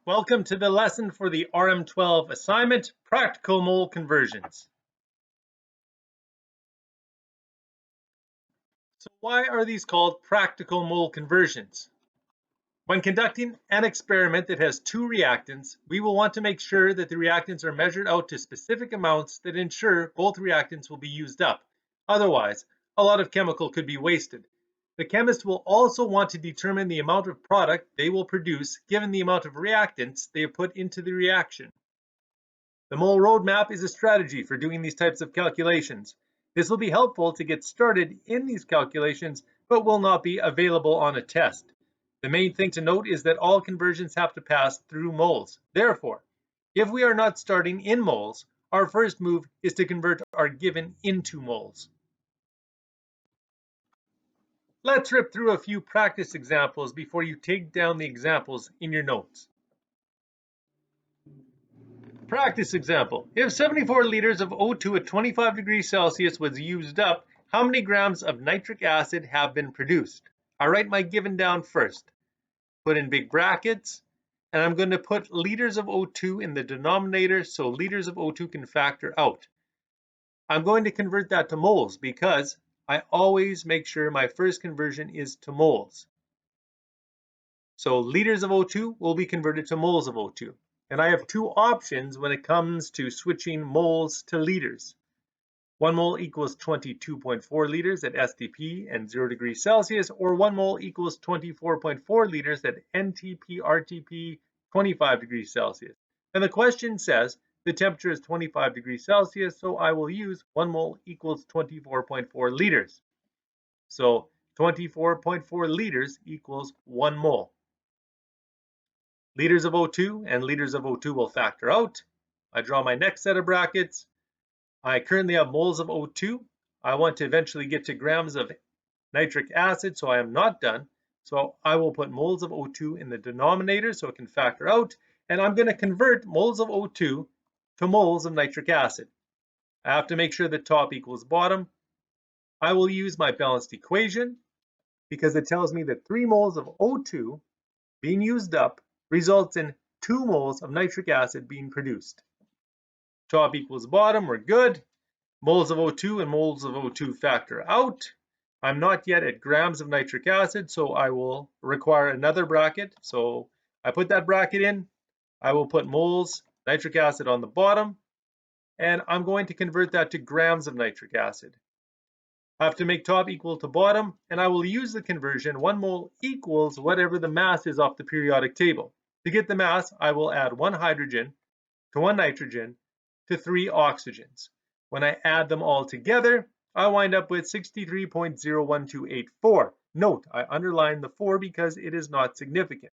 Welcome to the lesson for the RM12 assignment, Practical Mole Conversions. So why are these called practical mole conversions? When conducting an experiment that has two reactants, we will want to make sure that the reactants are measured out to specific amounts that ensure both reactants will be used up. Otherwise, a lot of chemical could be wasted. The chemist will also want to determine the amount of product they will produce given the amount of reactants they have put into the reaction. The mole roadmap is a strategy for doing these types of calculations. This will be helpful to get started in these calculations, but will not be available on a test. The main thing to note is that all conversions have to pass through moles. Therefore, if we are not starting in moles, our first move is to convert our given into moles. Let's rip through a few practice examples before you take down the examples in your notes. Practice example. If 74 liters of O2 at 25 degrees Celsius was used up, how many grams of nitric acid have been produced? I write my given down first. Put in big brackets, and I'm going to put liters of O2 in the denominator so liters of O2 can factor out. I'm going to convert that to moles because I always make sure my first conversion is to moles. So liters of O2 will be converted to moles of O2. And I have two options when it comes to switching moles to liters. 1 mole equals 22.4 liters at STP and 0 degrees Celsius, or 1 mole equals 24.4 liters at NTP, RTP, 25 degrees Celsius. And the question says the temperature is 25 degrees Celsius, so I will use 1 mole equals 24.4 liters. So 24.4 liters equals 1 mole. Liters of O2 and liters of O2 will factor out. I draw my next set of brackets. I currently have moles of O2. I want to eventually get to grams of nitric acid, so I am not done. So I will put moles of O2 in the denominator so it can factor out. And I'm going to convert moles of O2 to moles of nitric acid. I have to make sure that top equals bottom. I will use my balanced equation because it tells me that 3 moles of O2 being used up results in 2 moles of nitric acid being produced. Top equals bottom, we're good. Moles of O2 and moles of O2 factor out. I'm not yet at grams of nitric acid, so I will require another bracket. So I put that bracket in. I will put moles nitric acid on the bottom, and I'm going to convert that to grams of nitric acid. I have to make top equal to bottom, and I will use the conversion 1 mole equals whatever the mass is off the periodic table. To get the mass, I will add 1 hydrogen to 1 nitrogen to 3 oxygens. When I add them all together, I wind up with 63.01284. Note, I underline the 4 because it is not significant.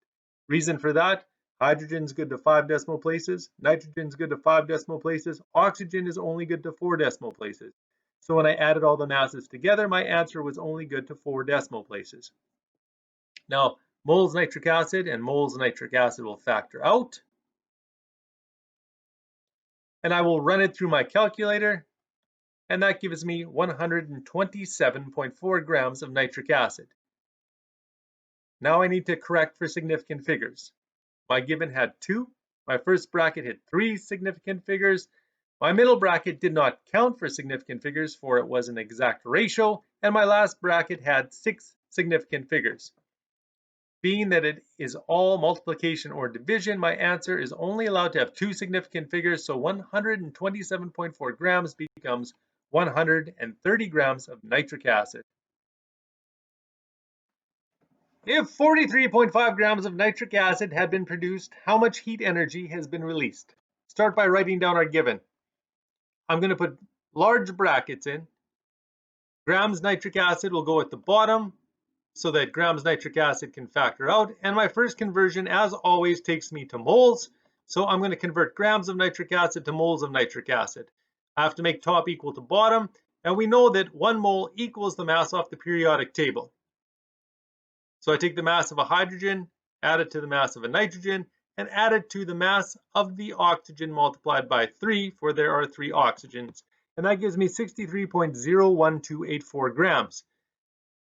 Reason for that, hydrogen's good to 5 decimal places, nitrogen's good to 5 decimal places, oxygen is only good to 4 decimal places. So when I added all the masses together, my answer was only good to 4 decimal places. Now, moles nitric acid and moles nitric acid will factor out. And I will run it through my calculator, and that gives me 127.4 grams of nitric acid. Now I need to correct for significant figures. My given had 2. My first bracket had 3 significant figures. My middle bracket did not count for significant figures, for it was an exact ratio, and my last bracket had 6 significant figures. Being that it is all multiplication or division, my answer is only allowed to have 2 significant figures, so 127.4 grams becomes 130 grams of nitric acid. If 43.5 grams of nitric acid had been produced, how much heat energy has been released? Start by writing down our given. I'm going to put large brackets in. Grams nitric acid will go at the bottom so that grams nitric acid can factor out. And my first conversion, as always, takes me to moles. So I'm going to convert grams of nitric acid to moles of nitric acid. I have to make top equal to bottom. And we know that 1 mole equals the mass off the periodic table. So I take the mass of a hydrogen, add it to the mass of a nitrogen, and add it to the mass of the oxygen multiplied by 3, for there are 3 oxygens. And that gives me 63.01284 grams.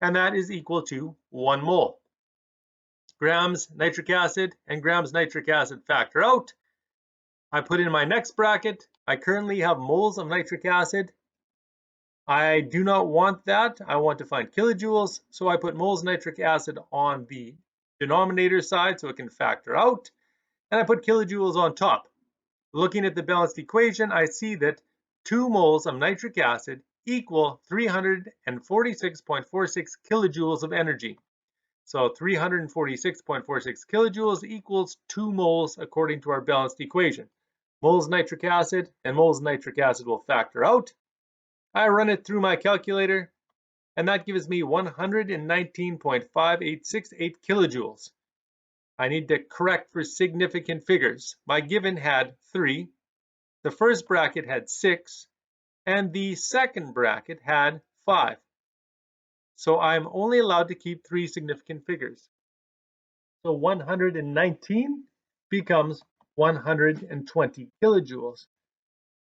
And that is equal to 1 mole. grams nitric acid and grams nitric acid factor out. I put in my next bracket. I currently have moles of nitric acid. I do not want that. I want to find kilojoules, so I put moles nitric acid on the denominator side so it can factor out, and I put kilojoules on top. Looking at the balanced equation, I see that 2 moles of nitric acid equal 346.46 kilojoules of energy. So 346.46 kilojoules equals 2 moles according to our balanced equation. Moles nitric acid and moles nitric acid will factor out. I run it through my calculator, and that gives me 119.5868 kilojoules. I need to correct for significant figures. My given had 3, the first bracket had 6, and the second bracket had 5. So I'm only allowed to keep 3 significant figures. So 119 becomes 120 kilojoules.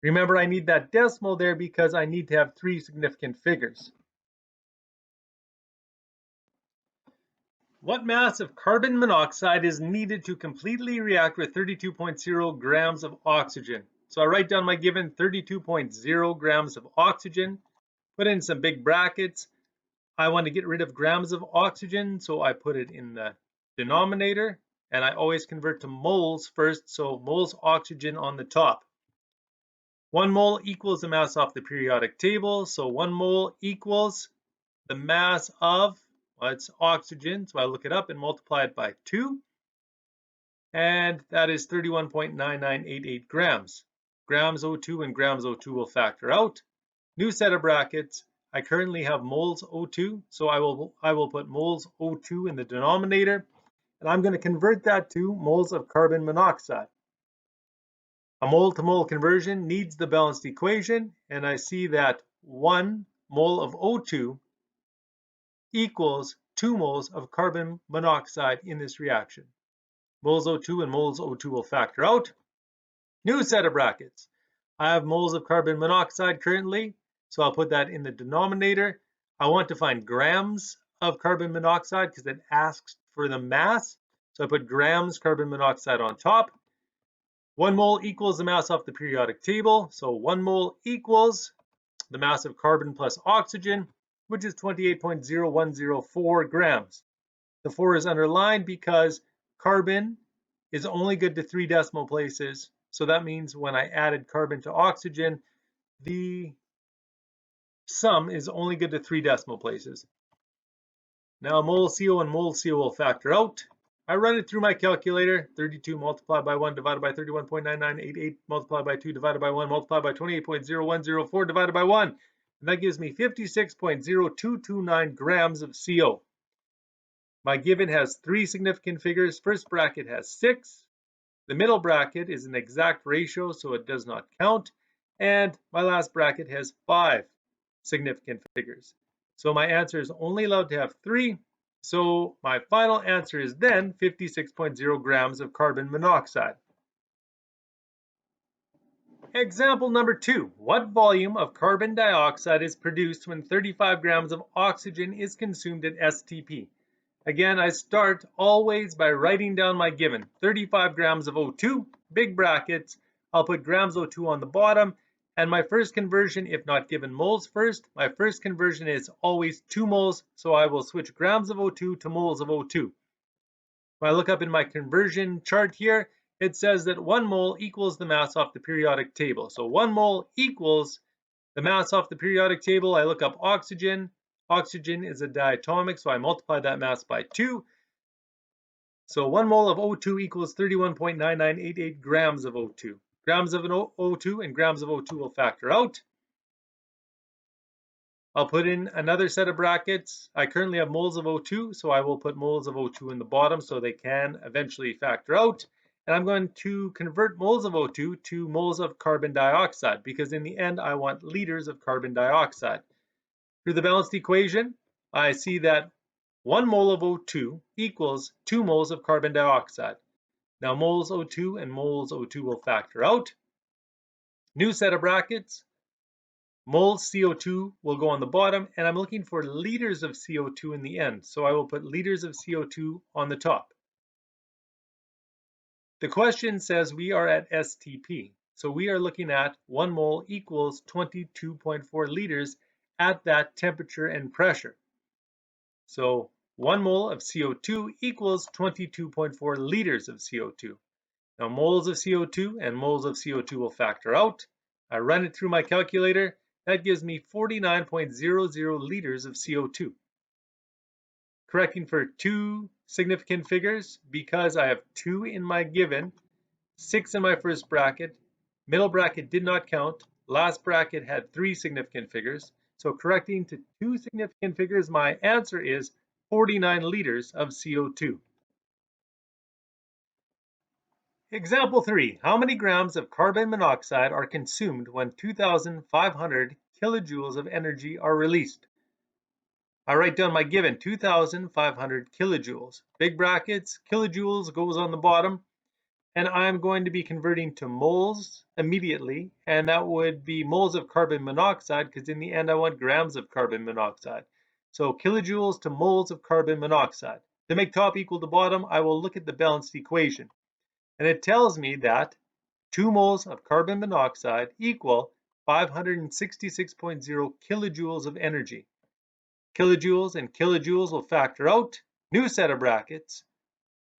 Remember, I need that decimal there because I need to have 3 significant figures. What mass of carbon monoxide is needed to completely react with 32.0 grams of oxygen? So I write down my given 32.0 grams of oxygen, put in some big brackets. I want to get rid of grams of oxygen, so I put it in the denominator, and I always convert to moles first, so moles oxygen on the top. 1 mole equals the mass off the periodic table, so 1 mole equals the mass of, well, it's oxygen, so I look it up and multiply it by 2, and that is 31.9988 grams. Grams O2 and grams O2 will factor out. New set of brackets. I currently have moles O2, so I will put moles O2 in the denominator, and I'm going to convert that to moles of carbon monoxide. A mole to mole conversion needs the balanced equation, and I see that 1 mole of O2 equals 2 moles of carbon monoxide in this reaction. Moles O2 and moles O2 will factor out. New set of brackets. I have moles of carbon monoxide currently, so I'll put that in the denominator. I want to find grams of carbon monoxide because it asks for the mass, so I put grams carbon monoxide on top. 1 mole equals the mass off the periodic table, so 1 mole equals the mass of carbon plus oxygen, which is 28.0104 grams. The 4 is underlined because carbon is only good to 3 decimal places, so that means when I added carbon to oxygen, the sum is only good to 3 decimal places. Now mole CO and mole CO will factor out. I run it through my calculator. 32 multiplied by 1 divided by 31.9988 multiplied by 2 divided by 1 multiplied by 28.0104 divided by 1. And that gives me 56.0229 grams of CO. My given has 3 significant figures. First bracket has 6. The middle bracket is an exact ratio, so it does not count. And my last bracket has 5 significant figures. So my answer is only allowed to have 3. So my final answer is then 56.0 grams of carbon monoxide. Example number 2. What volume of carbon dioxide is produced when 35 grams of oxygen is consumed at STP? Again, I start always by writing down my given. 35 grams of O2, big brackets. I'll put grams O2 on the bottom. And my first conversion, if not given moles first, my first conversion is always 2 moles, so I will switch grams of O2 to moles of O2. When I look up in my conversion chart here, it says that 1 mole equals the mass off the periodic table. So 1 mole equals the mass off the periodic table. I look up oxygen. Oxygen is a diatomic, so I multiply that mass by 2. So 1 mole of O2 equals 31.9988 grams of O2. Grams of O2 and grams of O2 will factor out. I'll put in another set of brackets. I currently have moles of O2, so I will put moles of O2 in the bottom so they can eventually factor out. And I'm going to convert moles of O2 to moles of carbon dioxide because in the end I want liters of carbon dioxide. Through the balanced equation, I see that 1 mole of O2 equals 2 moles of carbon dioxide. Now moles O2 and moles O2 will factor out. New set of brackets. Moles CO2 will go on the bottom, and I'm looking for liters of CO2 in the end, so I will put liters of CO2 on the top. The question says we are at STP. So we are looking at 1 mole equals 22.4 liters at that temperature and pressure. So 1 mole of CO2 equals 22.4 liters of CO2. Now moles of CO2 and moles of CO2 will factor out. I run it through my calculator. That gives me 49.00 liters of CO2. Correcting for two significant figures, because I have 2 in my given, 6 in my first bracket, middle bracket did not count, last bracket had 3 significant figures. So correcting to 2 significant figures, my answer is 49 liters of CO2. Example 3. How many grams of carbon monoxide are consumed when 2,500 kilojoules of energy are released? I write down my given, 2,500 kilojoules. Big brackets, kilojoules goes on the bottom, and I'm going to be converting to moles immediately, and that would be moles of carbon monoxide, because in the end I want grams of carbon monoxide. So kilojoules to moles of carbon monoxide. To make top equal to bottom, I will look at the balanced equation. And it tells me that 2 moles of carbon monoxide equal 566.0 kilojoules of energy. Kilojoules and kilojoules will factor out. New set of brackets.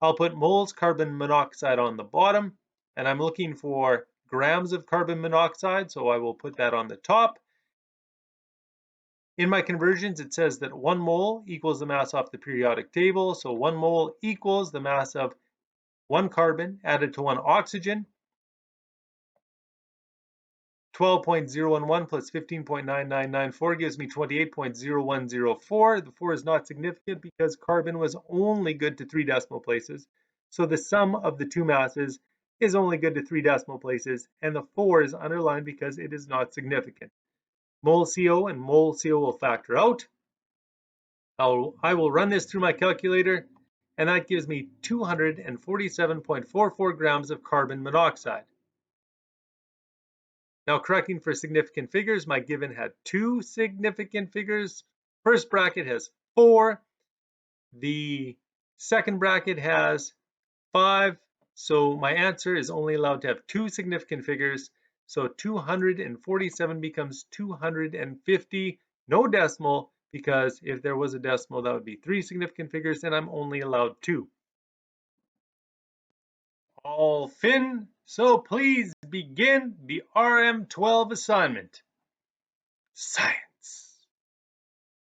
I'll put moles carbon monoxide on the bottom, and I'm looking for grams of carbon monoxide, so I will put that on the top. In my conversions, it says that 1 mole equals the mass off the periodic table, so 1 mole equals the mass of 1 carbon added to 1 oxygen. 12.011 plus 15.9994 gives me 28.0104. The 4 is not significant because carbon was only good to 3 decimal places. So the sum of the two masses is only good to 3 decimal places, and the 4 is underlined because it is not significant. Mole CO and mole CO will factor out. I will run this through my calculator, and that gives me 247.44 grams of carbon monoxide. Now correcting for significant figures, my given had 2 significant figures. First bracket has 4. The second bracket has 5. So my answer is only allowed to have 2 significant figures. So 247 becomes 250. No decimal, because if there was a decimal, that would be 3 significant figures, and I'm only allowed 2. All fin, so please begin the RM12 assignment. Science.